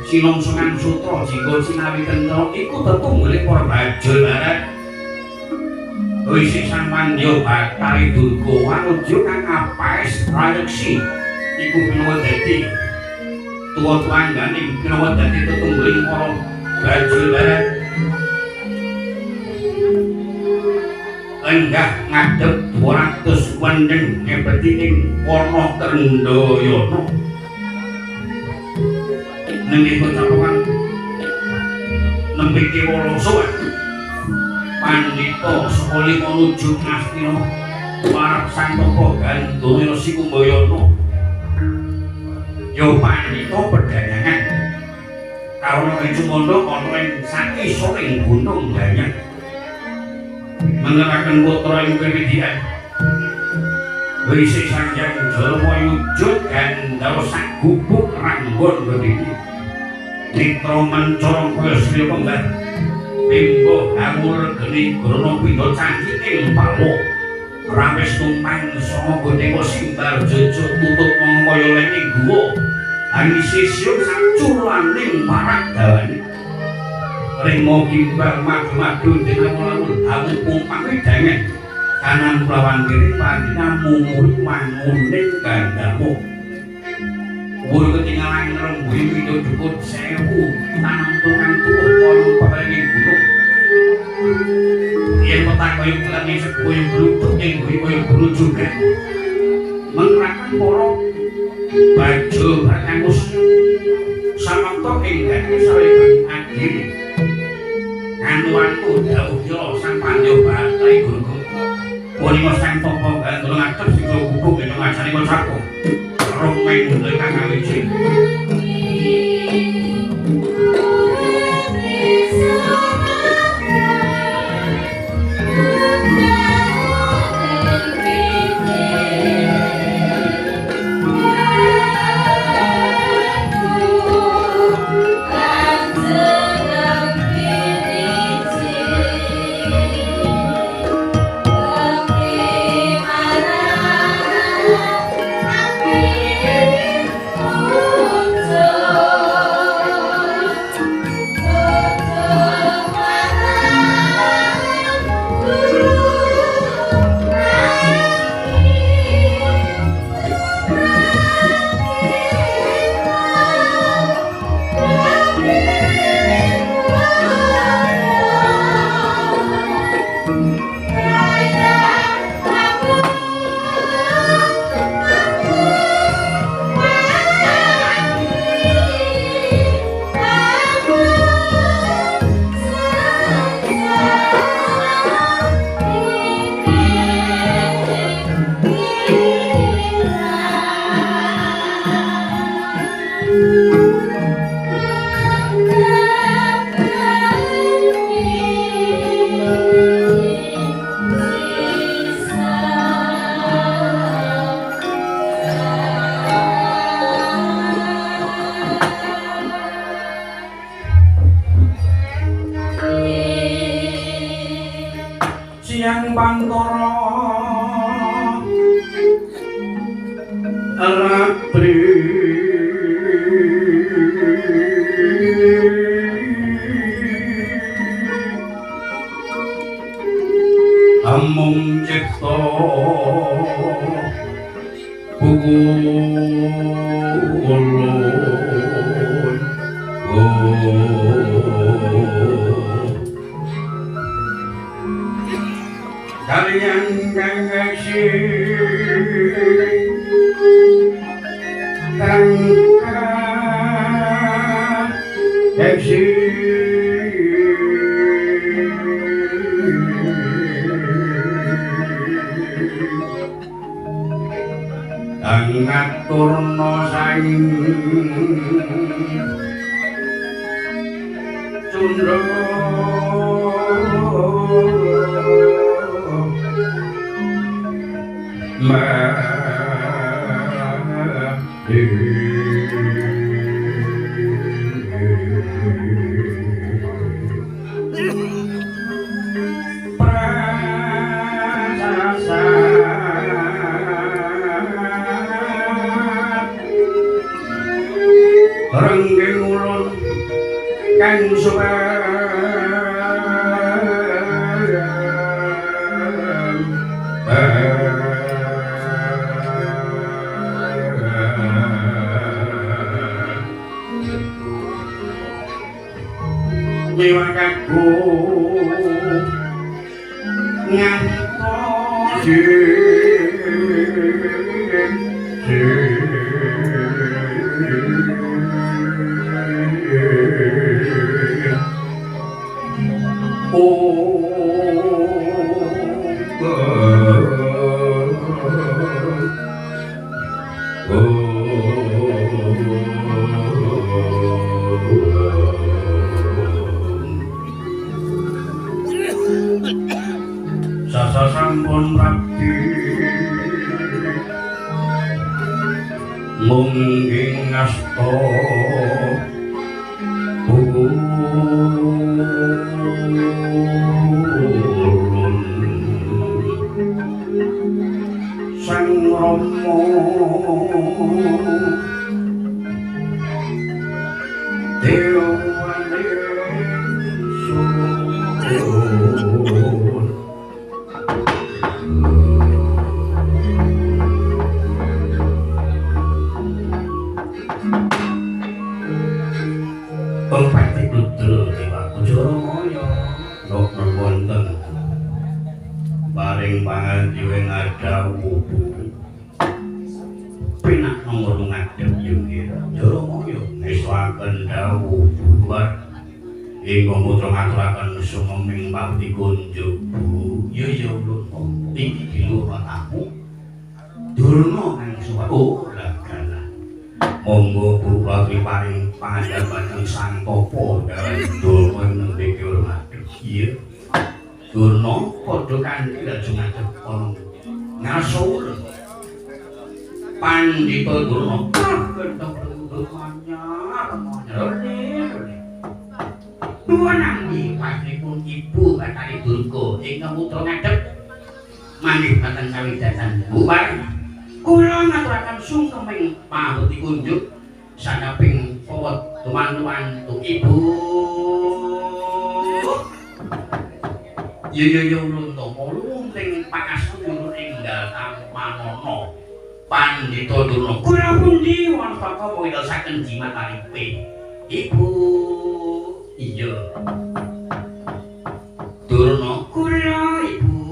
Silongsungan sutra jika sinawi kental iku tetunggale para bajul barat. Wis sang pandya Bathari Durga wanuja kang apaes rayeksi iku pinawa dadi tuwa tuanggane pinawa dadi tetunggaling para bajul barat. Lenggah ngadhep 200 wendeng ngepeti ing warna Kendayana. Nengge kecapekan nembe Kewalasa pandhita sekoli menuju Ngastina marang Sang Tapa Gandhana Sikumbayana. Ya pandhita pedayangan karo Cumanda ana ing sakisoring gunung Danyang meneraken putra ing Kewedian. Wisi Sanjang Jalma yujud Gandhara sak gubuk ranggon berdiri Nitra mencorong kaya Sri Pembar Bimbo hamur geni grono pindha cangkik ing pawa Rawis tumpang sanga Godewa Simbar Jojo tutut mangkaya lene guwa Ani sisya sak curlaning marak dawane Remo Kimbar madu-madu dinamulamun awu pumpang wedangan kanan lawan kiri pandina mumuri manguning Gandharma Wul ketinggalan rembuhi windu dukut sewu tanam tukang tubuh kolong paparing gunung Yen petak kaya kelangi sebuah beruduk yang kaya bulu juga menggerakkan para baju berkangus samapta ingkang sareban agiri nganuanku dawuh yala sang pandya Bathari Durga Wani Sang Tapa Gandhana ngadhep sing gubuk ing ngajane konsaku romeng ingkang awiji Matri amung cipta ulun kalian gengsi tangka gengsi ngaturno saing cundra renggeng ulun kang nyewakaku ngantos sasampun rapti mungging asta ulun sang Rama dewane suwun Pati Putra Dewa Kujaramaya Dokter wonten paring pangadya ngadhawuh penak nomor ngadhep inggih Jaramaya ngestuaken dawuh bubar ingkang putra ngaturaken sumeming pati kunjuk Bu ya ulun iki dilur tamu Durna kang suwatu lagana monggo Bu Patri paring pangandapan kang santopo dalam Durna nembe hormat iya Durna padha kanthi lajeng ngadhep ngasul Pandhita Durna kagenteng Wananggi patripun Ibu Bathari Durga ingkang putra ngadhep manggih boten kawidasan bubar kula ngaturaken sungkeming pambuti kunjuk sanaping pawet tuman-tuman Ibu ya ulun tapa lunting pakastunyun enggal tampanono Pandhita Durna kula pundi wonten apa wiyosaken jimat aripe Ibu iya Durna kula Ibu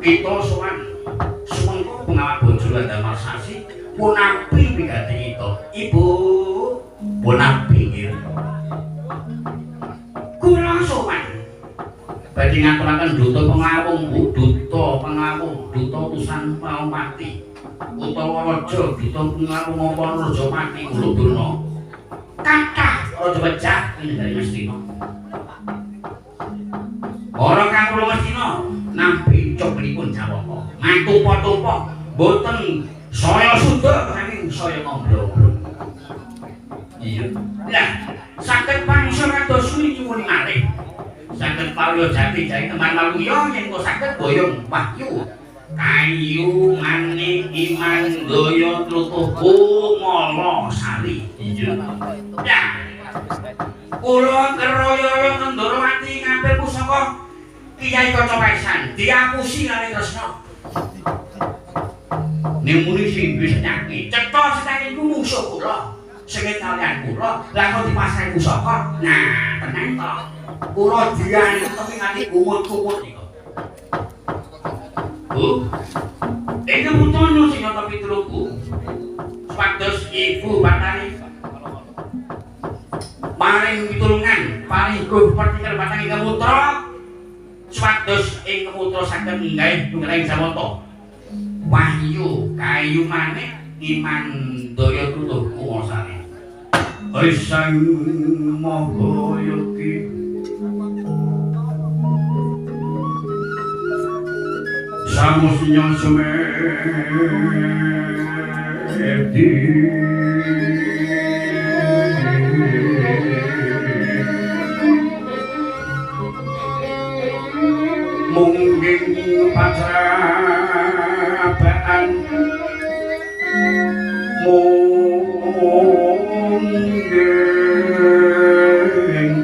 kita sowan sumengko pengawal bojo damel sasi punapi pigati kita Ibu punapi nggih kula sowan badhe ngaturaken duta pengawung duta pengawung duta utusan Palmati utawa raja duta pengawung apa raja mati kula Durna kathah raja becak ing negari Ngastina ora kang kula Ngastina nampi coklipun Jawaka mantupa-tupa boten saya suda nanging saya ngobrol iya lah saged pangsa kados suwi nyuwun malih saged paula jati jai teman maluya yen kok saged boyong wahyu kayu manik iman daya tlutuhku mala sari iya ya kula keroyo Ndorowati ngambil pusaka Kyai Kacapaisan diapusi kali tresna ning muni sing wis nyaki cetha setake iku musuh kula sing kalian kula lah kok dipasrahi pusaka nah tenan to kula dian tapi nganti kumut-kumut iku ini mutono sing ana pitulungku supados ibu batari paring pitulungan paring guh pertikel batang ingkang mutra supados ing kemutra saged nggih tunggaling samata wahyu kayu manik iman daya tutuhku mosane Sang Mahayogi Samusnya semedi mungkin patrabaan mungkin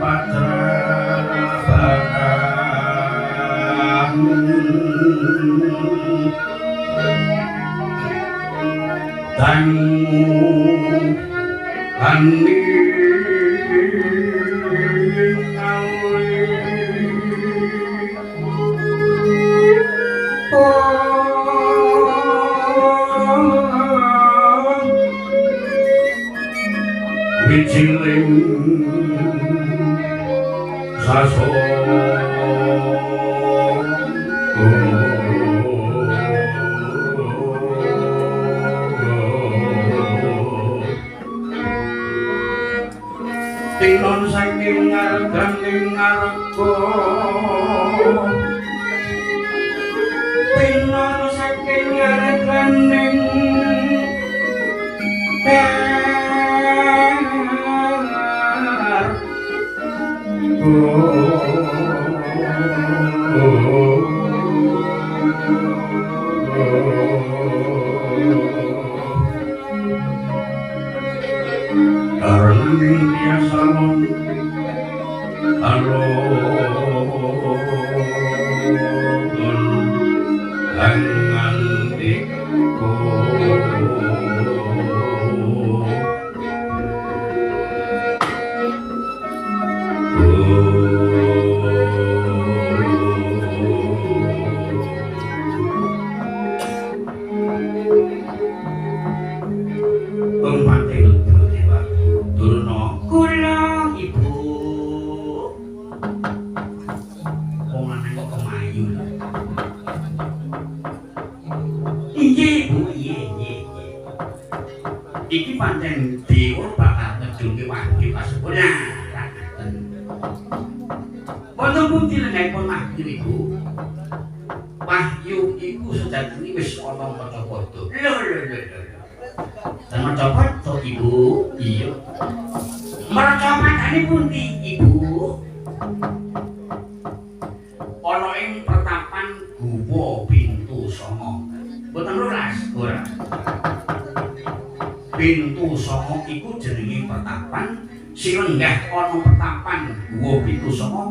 patrabaan dan ani wijiling saso tinon saking ngarganing ngarga tinon saking ngarganing Arning biasa mon alon langan diko iki pancen dewa bakal ngedunke wahyu kasebut wonten pundi lengaipun wahyu iku wahyu iku sejatine wis ana Macapada lho Macapada ibu iya Macapadane pundi ibu ana ing pertapan Guwa Pintu Sanga mboten rolas ora Pintu Sanga iku jenenge pertapan sing lenggah ana pertapan Guwa Pintu Sanga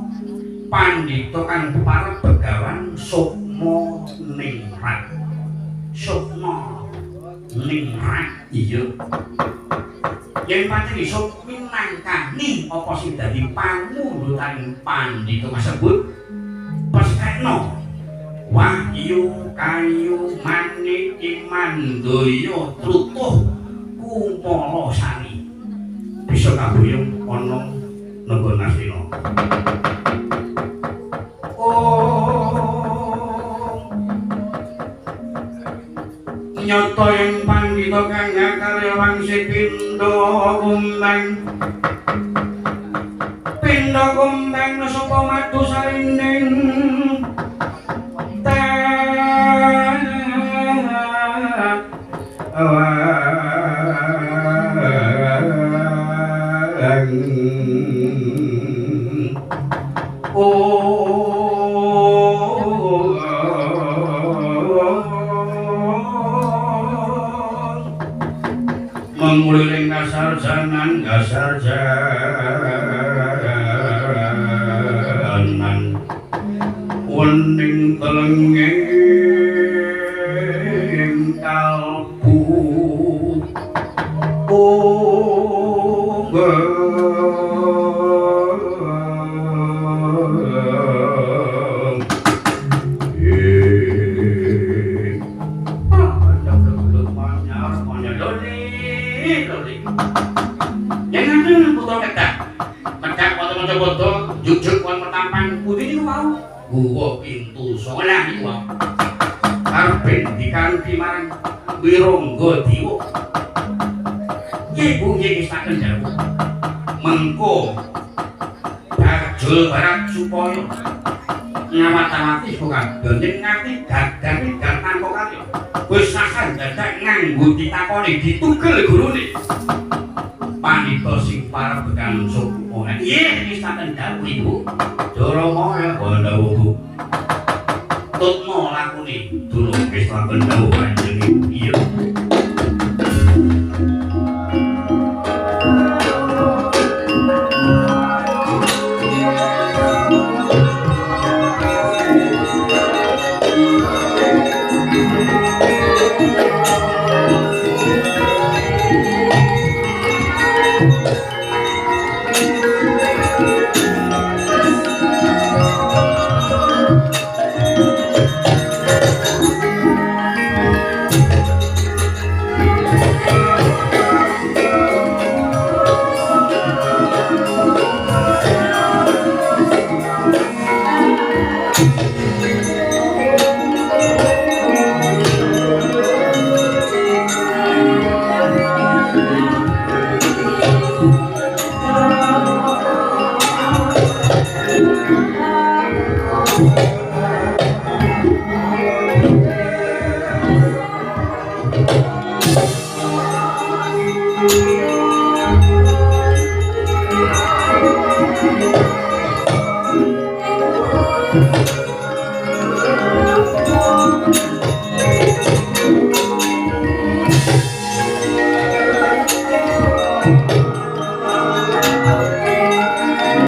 pandhita kang parep begawan Sukma Ningrat Sukma Ningrat iya yen pancen iso minangkani apa sing dadi pangundhutan pandhita kasebut pestekno wahyu kayu manik iman daya trutuh kumala sari bisa kabuyung ana nenggon Astina nyata yang pandhita kang ngakarya wangsi pindha kumbang sapa madu sarining menguliling kasarjanan wening telenging kalbu jujuk kon metampan putih niku wau guwa pintu solah niku wau arep dikanthi marang Wirangga Dewa ibu nggih saken jawu mengko bajul barat supaya ngawat-awati kok ganjen nganti dadane datang kok kali wis sakan dadak nganggo ditakoni ditugel gurune panita sing parep bekan sapa iya wis saken jawu ibu Durama ya Pandhawa tutno lakune durung wis saken jawu kanjeng ibu iya